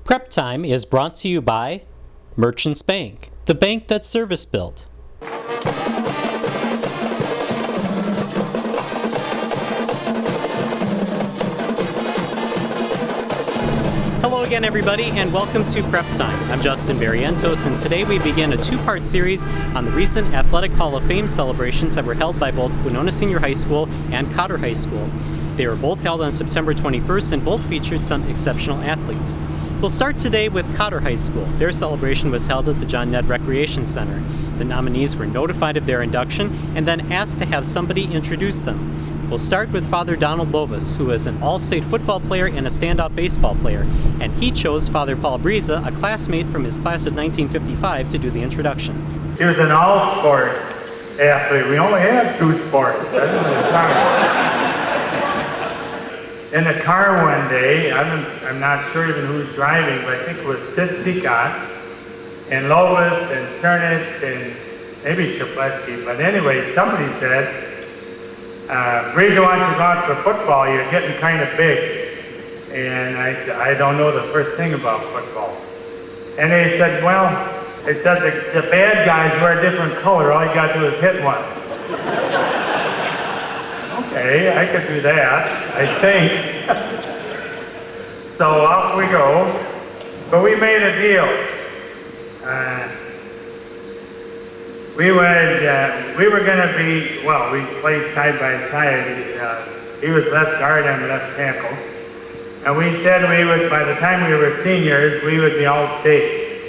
Prep Time is brought to you by Merchants Bank, the bank that's service built. Hello again, everybody, and welcome to Prep Time. I'm Justin Barrientos, and today we begin a two-part series on the recent Athletic Hall of Fame celebrations that were held by both Winona Senior High School and Cotter High School. They were both held on September 21st and both featured some exceptional athletes. We'll start today with Cotter High School. Their celebration was held at the John Ned Recreation Center. The nominees were notified of their induction and then asked to have somebody introduce them. We'll start with Father Donald Lovis, who is an all-state football player and a standout baseball player, and he chose Father Paul Briza, a classmate from his class of 1955, to do the introduction. He was an all-sport athlete. We only had two sports. In the car one day, I'm not sure even who's driving, but I think it was Sid Seacott and Lovis and Cernich and maybe Chapleski. But anyway, somebody said, Briza wants you to go out for football. You're getting kind of big. And I said, I don't know the first thing about football. And they said, well, they said the bad guys wear a different color. All you got to do is hit one. Okay, I could do that, I think. So off we go. But we made a deal. We were going to be, well, we played side by side. He was left guard and left tackle. And we said we would, by the time we were seniors, we would be all state.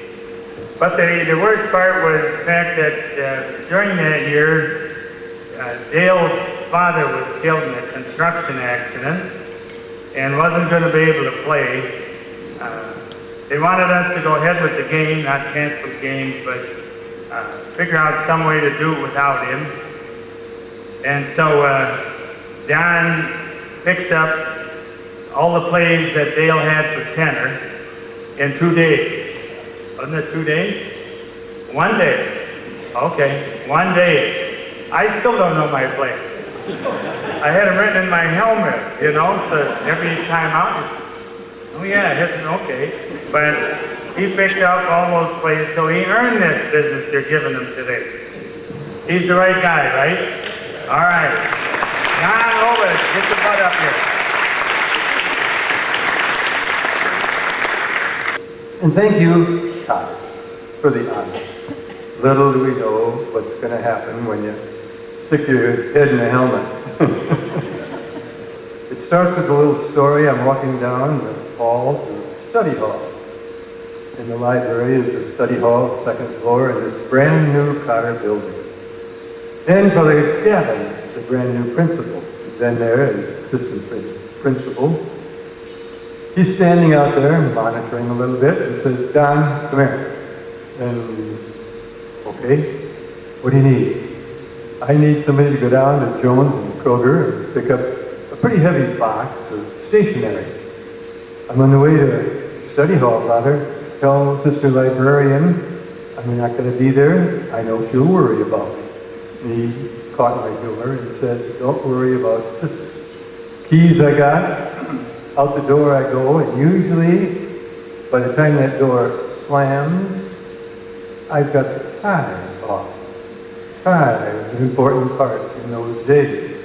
But the worst part was the fact that during that year, Dale's father was killed in a construction accident and wasn't going to be able to play. They wanted us to go ahead with the game, not cancel the game, but figure out some way to do it without him. And so Don picks up all the plays that Dale had for center in 2 days. Wasn't it 2 days? 1 day. Okay, 1 day. I still don't know my plays. I had them written in my helmet, you know, so every time out, oh yeah, okay. But he picked up all those plays, so he earned this business you're giving him today. He's the right guy, right? All right. John Lovis, get your butt up here. And thank you, Todd, for the honor. Little do we know what's going to happen when you stick your head in a helmet. It starts with a little story. I'm walking down the hall to the study hall. In the library is the study hall, second floor, in this brand new Cotter building. And Father Gavin, the brand new principal, who's been there as assistant principal. He's standing out there monitoring a little bit and says, Don, come here. And, okay, what do you need? I need somebody to go down to Jones and Kroger and pick up a pretty heavy box of stationery. I'm on the way to study hall, Father. Tell Sister Librarian I'm not going to be there. I know she'll worry about me. And he caught my door and said, don't worry about Sister. Keys I got. Out the door I go, and usually, by the time that door slams, I've got the tie off. Tie was an important part in those days.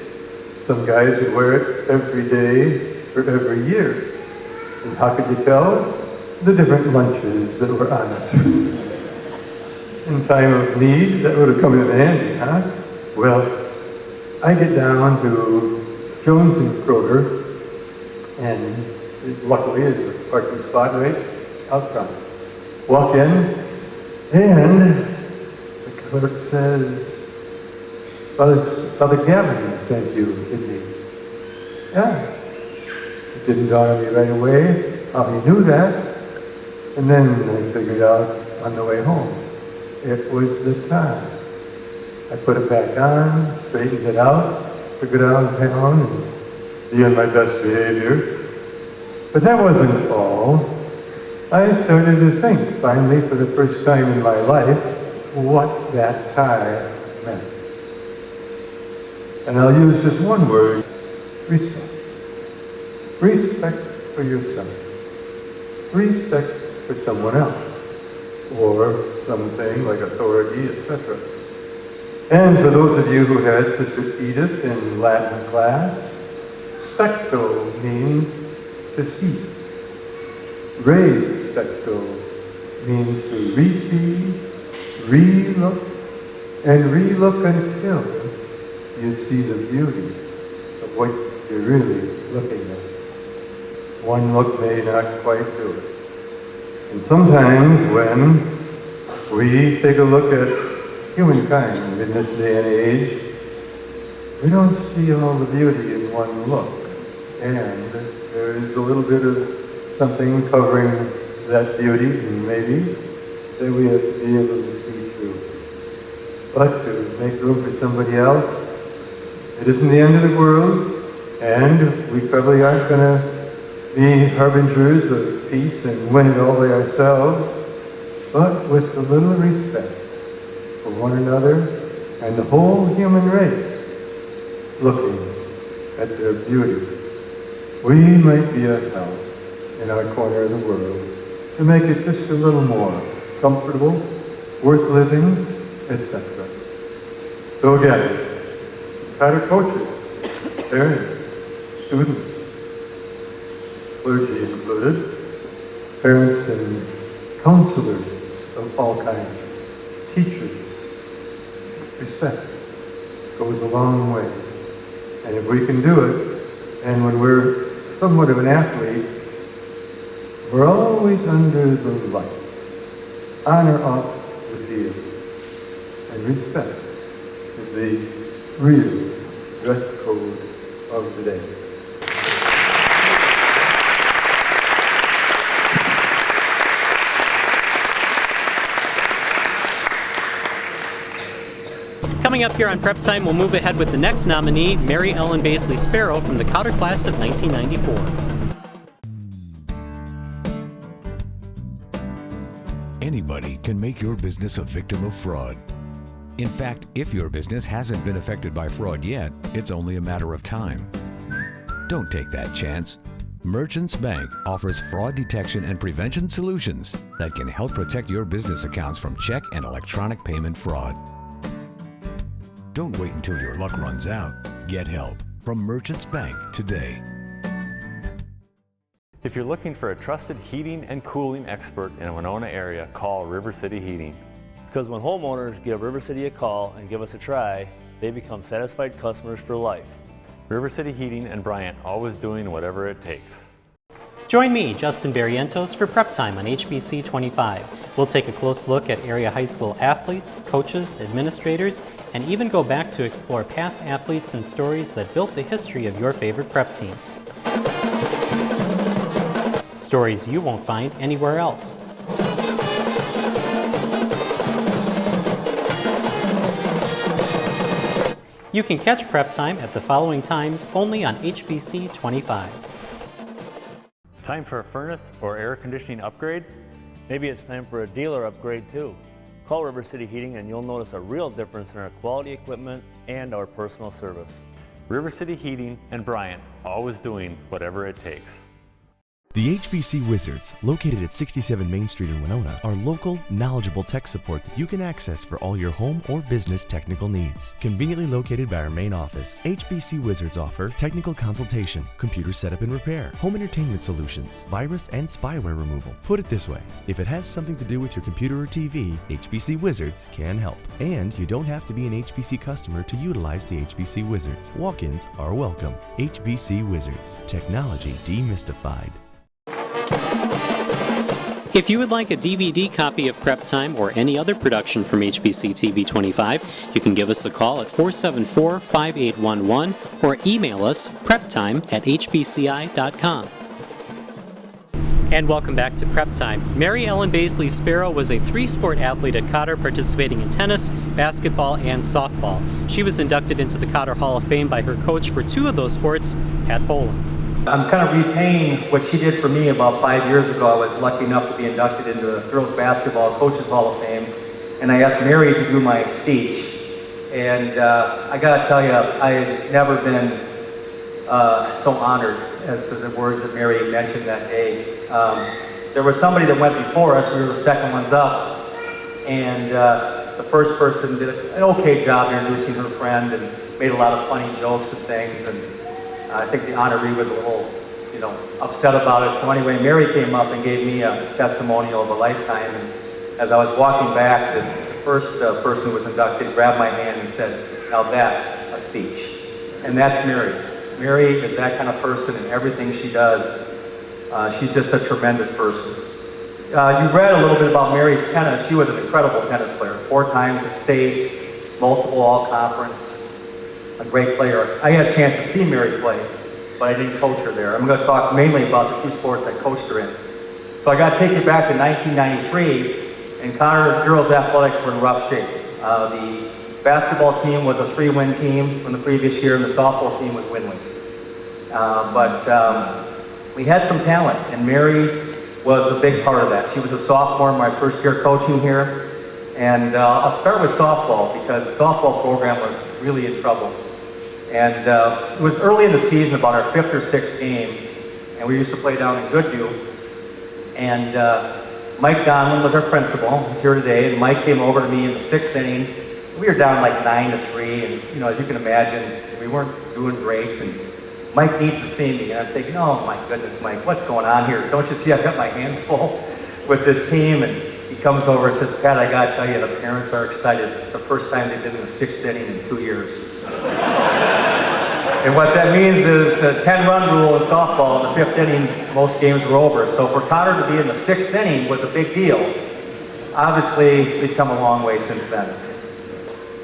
Some guys would wear it every day or every year. And how could you tell? The different lunches that were on it. In time of need, that would have come in handy, huh? Well, I get down to Jones and Kroger, and luckily there's a parking spot right out front. Walk in, and the clerk says, Father Gavin sent you, didn't he? Yeah. It didn't dawn on me right away how he knew that. And then I figured out on the way home, it was the tie. I put it back on, straightened it out, took it out of town, and be on my best behavior. But that wasn't all. I started to think, finally, for the first time in my life, what that tie meant. And I'll use just one word, respect. Respect for yourself. respect for someone else, or something like authority, etc. And for those of you who had Sister Edith in Latin class, specto means to see. Respecto means to receive, re-look, and re-look until you see the beauty of what you're really looking at. One look may not quite do it. And sometimes when we take a look at humankind in this day and age, we don't see all the beauty in one look. And there is a little bit of something covering that beauty, and maybe that we have to be able to see through. But to make room for somebody else, it isn't the end of the world, and we probably aren't going to be harbingers of peace and win it all by ourselves, but with a little respect for one another and the whole human race, looking at their beauty, we might be a help in our corner of the world to make it just a little more comfortable, worth living, etc. So again, Carter coaches, parents, students, clergy included, parents and counselors of all kinds, teachers, respect goes a long way. And if we can do it, and when we're somewhat of an athlete, we're always under the lights, on or off the field. And respect is the real dress code of the day. Coming up here on Prep Time, we'll move ahead with the next nominee, Mary Ellen Baisley Sparrow from the Cotter class of 1994. Anybody can make your business a victim of fraud. In fact, if your business hasn't been affected by fraud yet, it's only a matter of time. Don't take that chance. Merchants Bank offers fraud detection and prevention solutions that can help protect your business accounts from check and electronic payment fraud. Don't wait until your luck runs out. Get help from Merchants Bank today. If you're looking for a trusted heating and cooling expert in the Winona area, call River City Heating. Because when homeowners give River City a call and give us a try, they become satisfied customers for life. River City Heating and Bryant, always doing whatever it takes. Join me, Justin Barrientos, for Prep Time on HBC 25. We'll take a close look at area high school athletes, coaches, administrators, and even go back to explore past athletes and stories that built the history of your favorite prep teams. Stories you won't find anywhere else. You can catch Prep Time at the following times only on HBC 25. Time for a furnace or air conditioning upgrade? Maybe it's time for a dealer upgrade too. Call River City Heating and you'll notice a real difference in our quality equipment and our personal service. River City Heating and Bryant, always doing whatever it takes. The HBC Wizards, located at 67 Main Street in Winona, are local, knowledgeable tech support that you can access for all your home or business technical needs. Conveniently located by our main office, HBC Wizards offer technical consultation, computer setup and repair, home entertainment solutions, virus and spyware removal. Put it this way, if it has something to do with your computer or TV, HBC Wizards can help. And you don't have to be an HBC customer to utilize the HBC Wizards. Walk-ins are welcome. HBC Wizards, technology demystified. If you would like a DVD copy of Prep Time or any other production from HBC TV 25, you can give us a call at 474-5811 or email us preptime@hbci.com. And welcome back to Prep Time. Mary Ellen Baisley Sparrow was a three-sport athlete at Cotter, participating in tennis, basketball, and softball. She was inducted into the Cotter Hall of Fame by her coach for two of those sports, Pat Boland. I'm kind of repaying what she did for me about 5 years ago. I was lucky enough to be inducted into the Girls Basketball Coaches Hall of Fame, and I asked Mary to do my speech. And I gotta tell you, I've never been so honored as to the words that Mary mentioned that day. there was somebody that went before us. We were the second ones up, and the first person did an okay job introducing her friend and made a lot of funny jokes and things. And I think the honoree was a little, upset about it. So anyway, Mary came up and gave me a testimonial of a lifetime. And as I was walking back, this first person who was inducted grabbed my hand and said, "Now that's a speech." And that's Mary. Mary is that kind of person in everything she does. She's just a tremendous person. You read a little bit about Mary's tennis. She was an incredible tennis player. 4 times at state, multiple all-conference, a great player. I had a chance to see Mary play, but I didn't coach her there. I'm going to talk mainly about the 2 sports I coached her in. So I got to take you back to 1993, and Conner girls athletics were in rough shape. The basketball team was a 3-win team from the previous year, and the softball team was winless. But we had some talent, and Mary was a big part of that. She was a sophomore in my first year coaching here. And I'll start with softball, because the softball program was really in trouble. And it was early in the season, about our 5th or 6th game, and we used to play down in Goodview. And Mike Donlin was our principal. He's here today, and Mike came over to me in the 6th inning. We were down like 9-3, and as you can imagine, we weren't doing great. And Mike needs to see me, and I'm thinking, oh my goodness, Mike, what's going on here? Don't you see I've got my hands full with this team? And he comes over and says, "Pat, I gotta tell you, the parents are excited. It's the first time they've been in the 6th inning in 2 years." And what that means is the 10-run rule in softball. In the 5th inning, most games were over. So for Conner to be in the 6th inning was a big deal. Obviously, we've come a long way since then.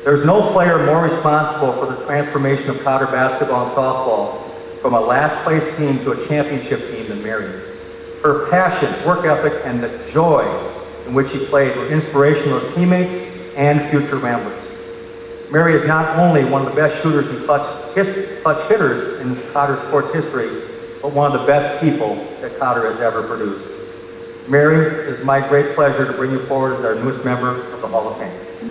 There's no player more responsible for the transformation of Cotter basketball and softball from a last place team to a championship team than Mary. Her passion, work ethic, and the joy in which she played were inspirational to teammates and future Ramblers. Mary is not only one of the best shooters and clutch hitters in Cotter sports history, but one of the best people that Cotter has ever produced. Mary, it is my great pleasure to bring you forward as our newest member of the Hall of Fame.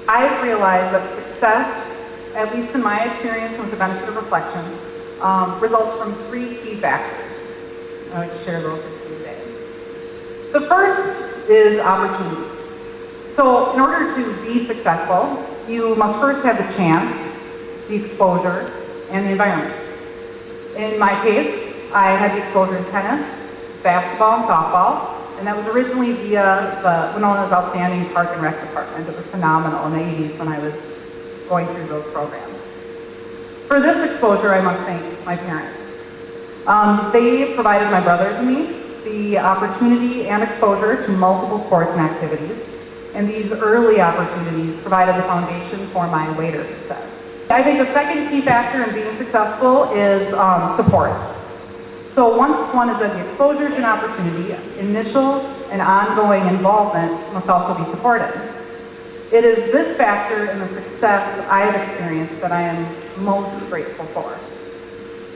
I've realized that success, at least in my experience and with the benefit of reflection, results from 3 key factors. I'd like to share those with you today. The first is opportunity. So in order to be successful, you must first have the chance, the exposure, and the environment. In my case, I had the exposure in tennis, basketball, and softball, and that was originally via the Winona's Outstanding Park and Rec Department. It was phenomenal in the 80s when I was going through those programs. For this exposure, I must thank my parents. They provided my brothers and me the opportunity and exposure to multiple sports and activities, and these early opportunities provided the foundation for my later success. I think the second key factor in being successful is support. So once one has had the exposures and opportunity, initial and ongoing involvement must also be supported. It is this factor in the success I have experienced that I am most grateful for.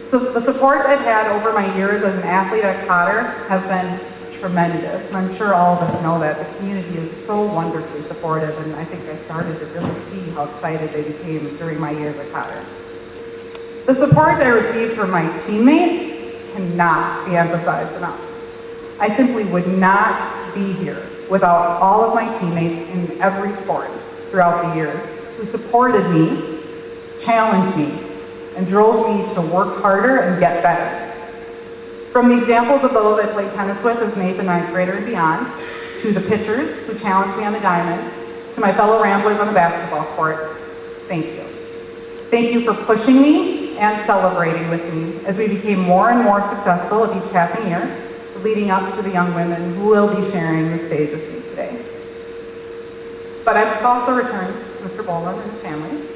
So the support I've had over my years as an athlete at Cotter have been tremendous, and I'm sure all of us know that. The community is so wonderfully supportive, and I think I started to really see how excited they became during my years at Cotter. The support I received from my teammates cannot be emphasized enough. I simply would not be here without all of my teammates in every sport throughout the years who supported me, challenged me, and drove me to work harder and get better. From the examples of those I played tennis with as an 8th and 9th grader and beyond, to the pitchers who challenged me on the diamond, to my fellow Ramblers on the basketball court, thank you. Thank you for pushing me and celebrating with me as we became more and more successful with each passing year, leading up to the young women who will be sharing the stage with me today. But I must also return to Mr. Boland and his family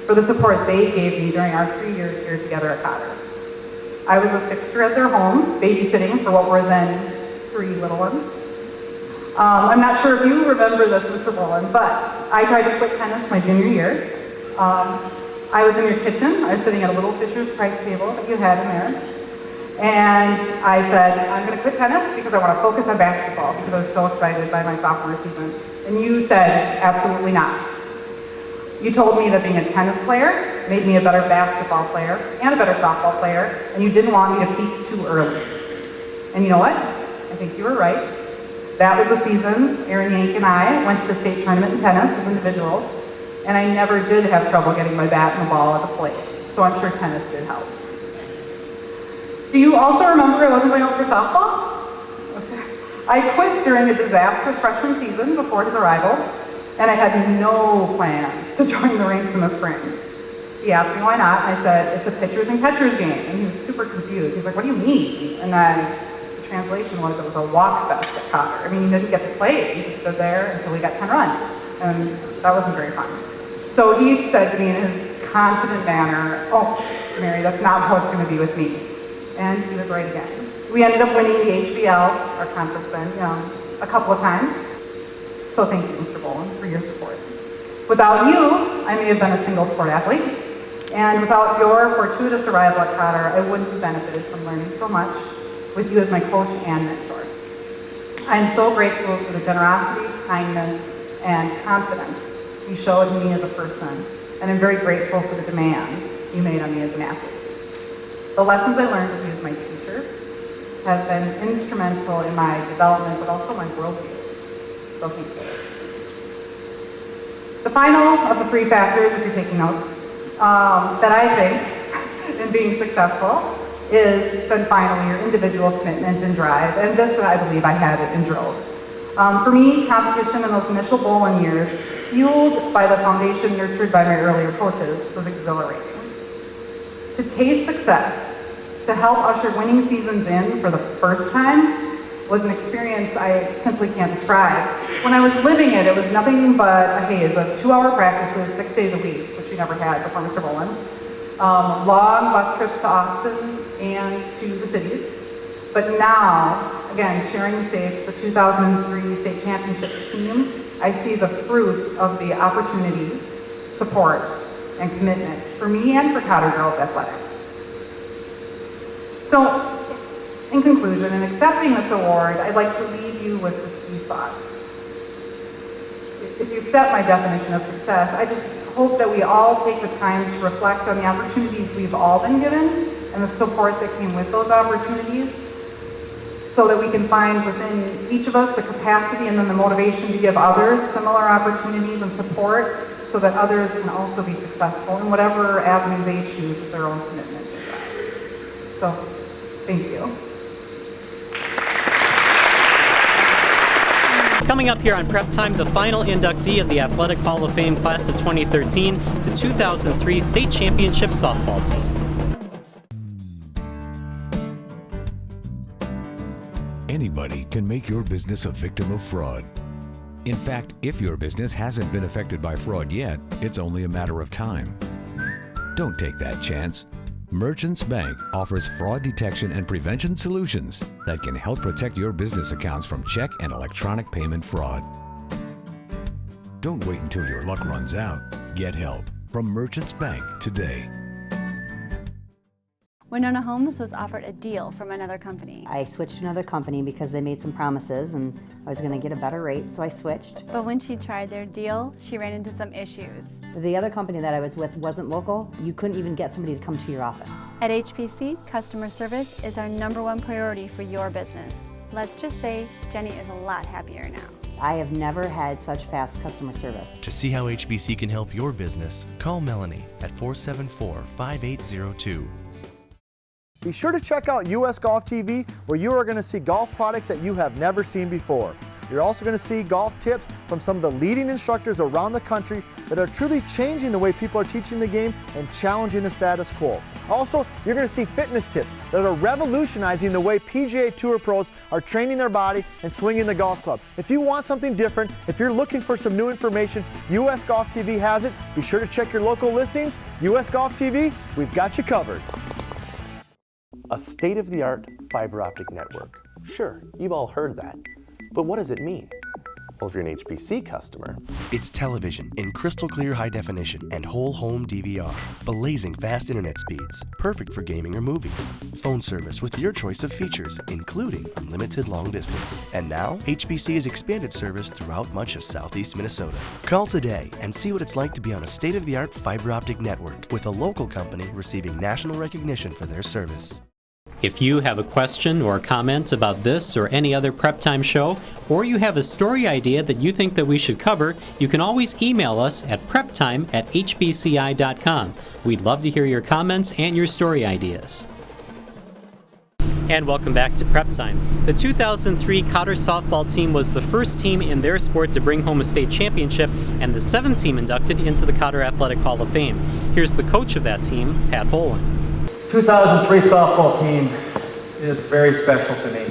for the support they gave me during our 3 years here together at Cotter. I was a fixture at their home, babysitting for what were then 3 little ones. I'm not sure if you remember this, Mr. Boland, but I tried to quit tennis my junior year. I was in your kitchen. I was sitting at a little Fisher's Price table that you had in there. And I said, I'm going to quit tennis because I want to focus on basketball because I was so excited by my sophomore season. And you said, absolutely not. You told me that being a tennis player made me a better basketball player and a better softball player, and you didn't want me to peak too early. And you know what? I think you were right. That was the season Aaron Yank and I went to the state tournament in tennis as individuals, and I never did have trouble getting my bat and the ball at the plate, so I'm sure tennis did help. Do you also remember I wasn't going out for softball? Okay. I quit during a disastrous freshman season before his arrival, and I had no plans to join the rinks in the spring. He asked me why not, and I said, it's a pitchers and catchers game, and he was super confused. He's like, what do you mean? And then the translation was it was a walk fest at Cotter. I mean, he didn't get to play, he just stood there until he got 10 runs, and that wasn't very fun. So he said to me in his confident manner, oh, Mary, that's not how it's gonna be with me. And he was right again. We ended up winning the HBL, our conference then, a couple of times. So thank you, Mr. Boland, for your support. Without you, I may have been a single sport athlete. And without your fortuitous arrival at Cotter, I wouldn't have benefited from learning so much with you as my coach and mentor. I'm so grateful for the generosity, kindness, and confidence you showed me as a person. And I'm very grateful for the demands you made on me as an athlete. The lessons I learned with you as my teacher have been instrumental in my development, but also my worldview. So thank you. The final of the 3 factors, if you're taking notes, that I think in being successful is then finally your individual commitment and drive. And this, I believe, I had it in droves. For me, competition in those initial bowling years, fueled by the foundation nurtured by my earlier coaches, was exhilarating. To taste success, to help usher winning seasons in for the first time, was an experience I simply can't describe. When I was living it, it was nothing but a haze of 2-hour practices, 6 days a week, which we never had before Mr. Boland. Long bus trips to Austin and to the cities. But now, again, sharing the stage with the 2003 state championship team, I see the fruit of the opportunity, support, and commitment for me and for Cotter Girls Athletics. So, in conclusion, in accepting this award, I'd like to leave you with just these thoughts. If you accept my definition of success, I just hope that we all take the time to reflect on the opportunities we've all been given and the support that came with those opportunities, so that we can find within each of us the capacity and then the motivation to give others similar opportunities and support, so that others can also be successful in whatever avenue they choose with their own commitment to drive. So, thank you. Coming up here on Prep Time, the final inductee of the Athletic Hall of Fame class of 2013, the 2003 state championship softball team. Anybody can make your business a victim of fraud. In fact, if your business hasn't been affected by fraud yet, it's only a matter of time. Don't take that chance. Merchants Bank offers fraud detection and prevention solutions that can help protect your business accounts from check and electronic payment fraud. Don't wait until your luck runs out. Get help from Merchants Bank today. Winona Homes was offered a deal from another company. I switched to another company because they made some promises and I was going to get a better rate, so I switched. But when she tried their deal, she ran into some issues. The other company that I was with wasn't local. You couldn't even get somebody to come to your office. At HPC, customer service is our #1 priority for your business. Let's just say Jenny is a lot happier now. I have never had such fast customer service. To see how HBC can help your business, call Melanie at 474-5802. Be sure to check out US Golf TV, where you are going to see golf products that you have never seen before. You're also going to see golf tips from some of the leading instructors around the country that are truly changing the way people are teaching the game and challenging the status quo. Also, you're going to see fitness tips that are revolutionizing the way PGA Tour pros are training their body and swinging the golf club. If you want something different, if you're looking for some new information, US Golf TV has it. Be sure to check your local listings. US Golf TV, we've got you covered. A state-of-the-art fiber optic network. Sure, you've all heard that. But what does it mean? Well, if you're an HBC customer, it's television in crystal clear high definition and whole home DVR, blazing fast internet speeds, perfect for gaming or movies, phone service with your choice of features, including unlimited long distance. And now, HBC has expanded service throughout much of southeast Minnesota. Call today and see what it's like to be on a state-of-the-art fiber optic network with a local company receiving national recognition for their service. If you have a question or comment about this or any other Prep Time show, or you have a story idea that you think that we should cover, you can always email us at preptime@hbci.com. We'd love to hear your comments and your story ideas. And welcome back to Prep Time. The 2003 Cotter softball team was the first team in their sport to bring home a state championship and the 7th team inducted into the Cotter Athletic Hall of Fame. Here's the coach of that team, Pat Boland. 2003 softball team is very special to me.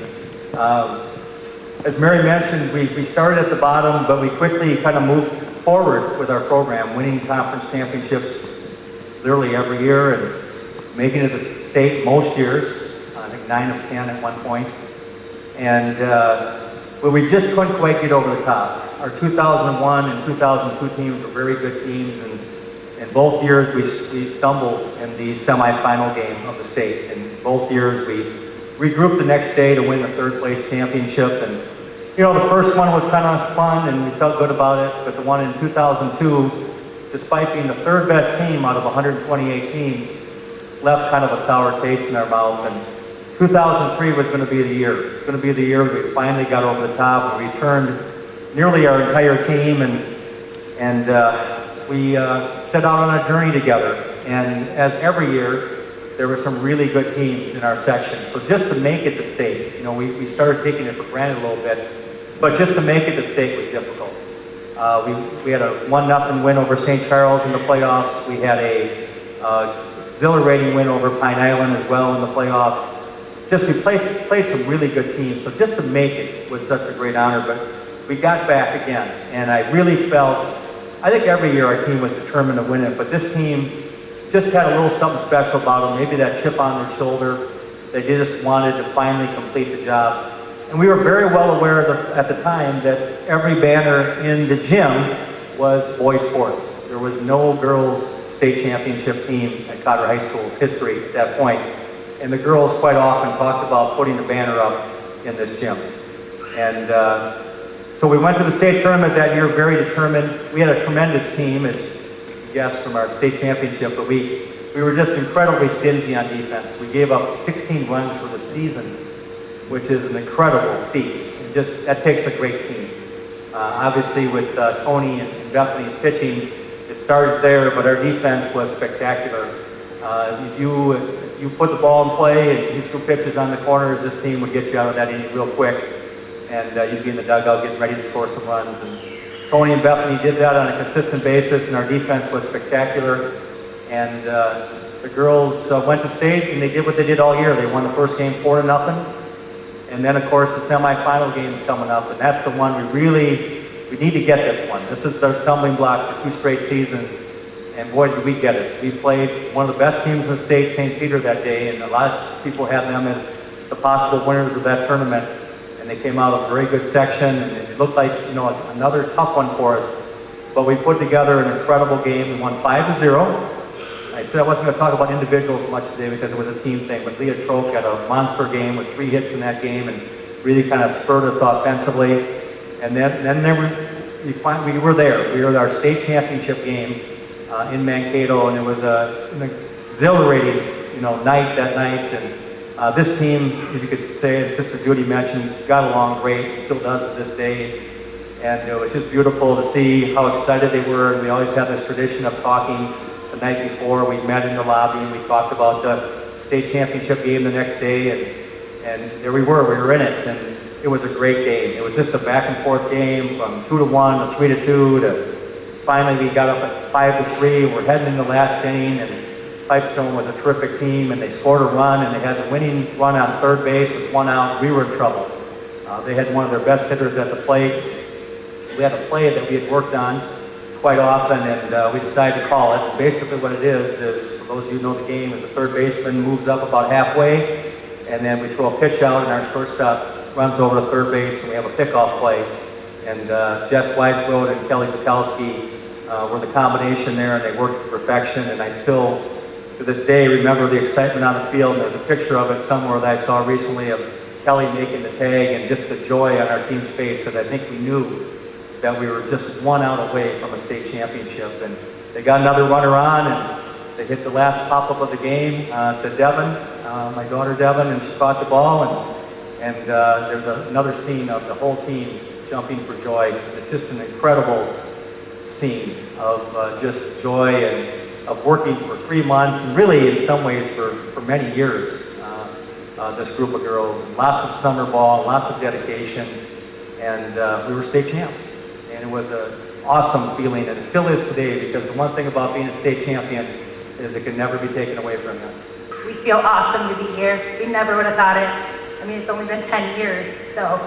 As Mary mentioned, we started at the bottom, but we quickly kind of moved forward with our program, winning conference championships literally every year and making it to state most years. I think 9 of 10 at one point. And but we just couldn't quite get over the top. Our 2001 and 2002 teams were very good teams, and in both years we stumbled in the semifinal game of the state. And both years we regrouped the next day to win the 3rd place championship. And you know, the first one was kind of fun and we felt good about it, but the one in 2002, despite being the 3rd best team out of 128 teams, left kind of a sour taste in our mouth. And 2003 was going to be the year. It was going to be the year we finally got over the top. We returned nearly our entire team, and we set out on a journey together. And as every year, there were some really good teams in our section. So just to make it to state, you know, we started taking it for granted a little bit, but just to make it to state was difficult. We had a 1-0 win over St. Charles in the playoffs. We had a exhilarating win over Pine Island as well in the playoffs. We played some really good teams, so just to make it was such a great honor, but we got back again, and I really felt, I think every year our team was determined to win it, but this team just had a little something special about them, maybe that chip on their shoulder. They just wanted to finally complete the job. And we were very well aware at the time that every banner in the gym was boys sports. There was no girls state championship team at Cotter High School's history at that point. And the girls quite often talked about putting the banner up in this gym. And so we went to the state tournament that year very determined. We had a tremendous team, as you guessed, from our state championship, but we were just incredibly stingy on defense. We gave up 16 runs for the season, which is an incredible feat. And that takes a great team. Obviously with Tony and Bethany's pitching, it started there, but our defense was spectacular. If you put the ball in play and you threw pitches on the corners, this team would get you out of that inning real quick, and you'd be in the dugout getting ready to score some runs. And Tony and Bethany did that on a consistent basis, and our defense was spectacular. And the girls went to state, and they did what they did all year. They won the first game 4-0, and then of course the semifinal game's coming up, and that's the one we need to get this one. This is their stumbling block for 2 straight seasons. And boy, did we get it. We played one of the best teams in the state, St. Peter, that day, and a lot of people had them as the possible winners of that tournament. And they came out of a very good section, and it looked like, you know, another tough one for us. But we put together an incredible game. We won 5-0. I said I wasn't going to talk about individuals much today because it was a team thing, but Leah Troke had a monster game with 3 hits in that game and really kind of spurred us offensively. And then we were there. We were at our state championship game in Mankato, and it was an exhilarating, you know, night that night. And this team, as you could say, as Sister Judy mentioned, got along great, still does to this day. And it was just beautiful to see how excited they were. And we always have this tradition of talking the night before. We met in the lobby and we talked about the state championship game the next day, and there we were in it. And it was a great game. It was just a back and forth game from 2-1 to 3-2 to finally we got up at 5-3. We're heading in the last inning, and Pipestone was a terrific team, and they scored a run, and they had the winning run on third base with 1 out. We were in trouble. They had one of their best hitters at the plate. We had a play that we had worked on quite often, and we decided to call it. And basically what it is, for those of you who know the game, is the third baseman moves up about halfway, and then we throw a pitch out, and our shortstop runs over to third base, and we have a pickoff play. And Jess Weisbrod and Kelly Bukowski were the combination there, and they worked to perfection. And I still, to this day, remember the excitement on the field. And there's a picture of it somewhere that I saw recently of Kelly making the tag, and just the joy on our team's face, that I think we knew that we were just 1 out away from a state championship. And they got another runner on, and they hit the last pop-up of the game to Devin my daughter Devin, and she caught the ball, and there's another scene of the whole team jumping for joy. It's just an incredible scene of just joy and of working for 3 months, and really in some ways for many years, this group of girls. And lots of summer ball, lots of dedication, and we were state champs. And it was an awesome feeling, and it still is today, because the one thing about being a state champion is it can never be taken away from you. We feel awesome to be here. We never would have thought it. I mean, it's only been 10 years, so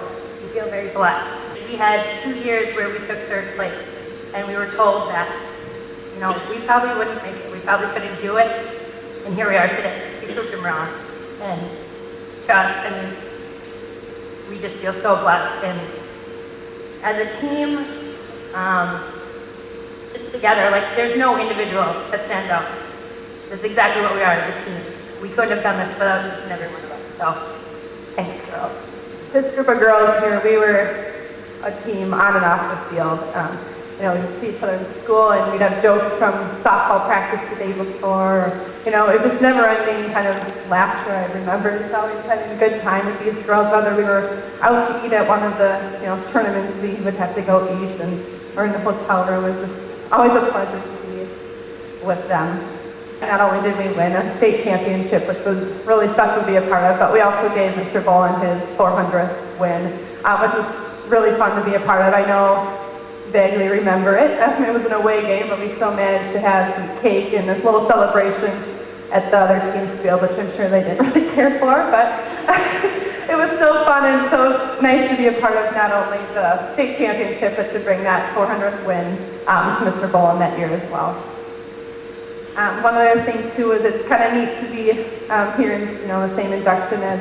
we feel very blessed. We had 2 years where we took 3rd place, and we were told that, you know, we probably wouldn't make it. We probably couldn't do it, and here we are today. We proved them wrong. And to us, I mean, we just feel so blessed. And as a team, just together, like, there's no individual that stands out. That's exactly what we are as a team. We couldn't have done this without each and every one of us, so thanks, girls. This group of girls here, we were a team on and off the field. You know, we'd see each other in school, and we'd have jokes from softball practice the day before. You know, it was never-ending kind of laughter. I remember just always having a good time with these girls, whether we were out to eat at one of the, you know, tournaments we would have to go eat, or in the hotel room. It was just always a pleasure to be with them. Not only did we win a state championship, which was really special to be a part of, but we also gave Mr. Bolin his 400th win, which was really fun to be a part of. I know vaguely remember it. It was an away game, but we still managed to have some cake and this little celebration at the other team's field, which I'm sure they didn't really care for, but it was so fun, and so nice to be a part of not only the state championship, but to bring that 400th win to Mr. Bolin that year as well. One other thing too is it's kind of neat to be here in, you know, the same induction as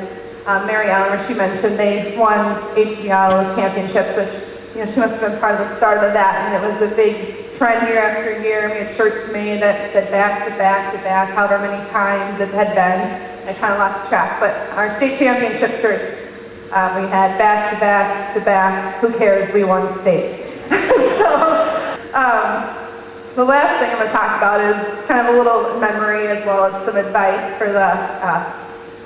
Mary Ellen, where she mentioned they won HDL championships, which, you know, she must have been part of the start of that, and it was a big trend year after year. We had shirts made that said back to back to back, however many times it had been. I kind of lost track, but our state championship shirts, we had back to back to back. Who cares? We won state. The last thing I'm going to talk about is kind of a little memory as well as some advice for the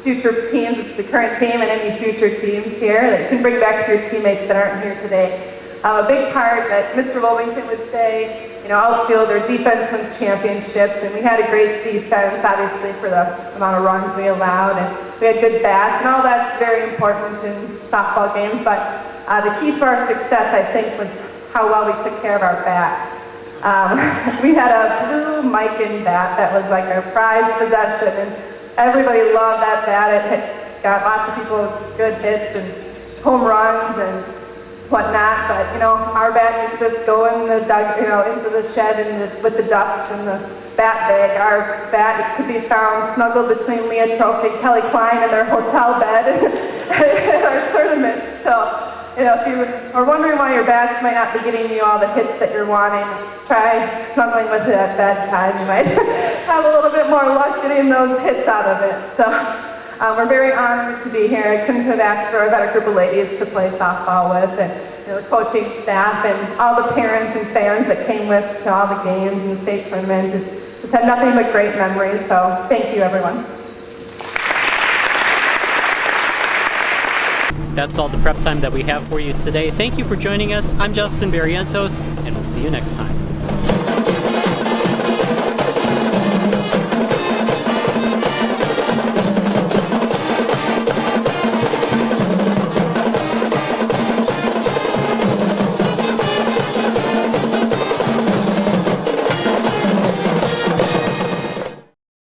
future teams, the current team and any future teams here that you can bring back to your teammates that aren't here today. A big part that Mr. Volvington would say, you know, outfield or defense wins championships, and we had a great defense, obviously, for the amount of runs we allowed, and we had good bats, and all that's very important in softball games, but the key to our success, I think, was how well we took care of our bats. We had a blue Mikan bat that was like our prized possession, and everybody loved that bat. It got lots of people good hits and home runs and whatnot, but, you know, our bat would just go in the into the shed and with the dust and the bat bag. Our bat could be found snuggled between Leah Trophy and Kelly Klein in their hotel bed at our tournaments. So, you know, if you are wondering why your bats might not be getting you all the hits that you're wanting, try snuggling with it at bedtime. You might have a little bit more luck getting those hits out of it. So we're very honored to be here. I couldn't have asked for a better group of ladies to play softball with, and, you know, the coaching staff and all the parents and fans that came with to all the games and the state tournament. Just had nothing but great memories. So thank you, everyone. That's all the prep time that we have for you today. Thank you for joining us. I'm Justin Barrientos, and we'll see you next time.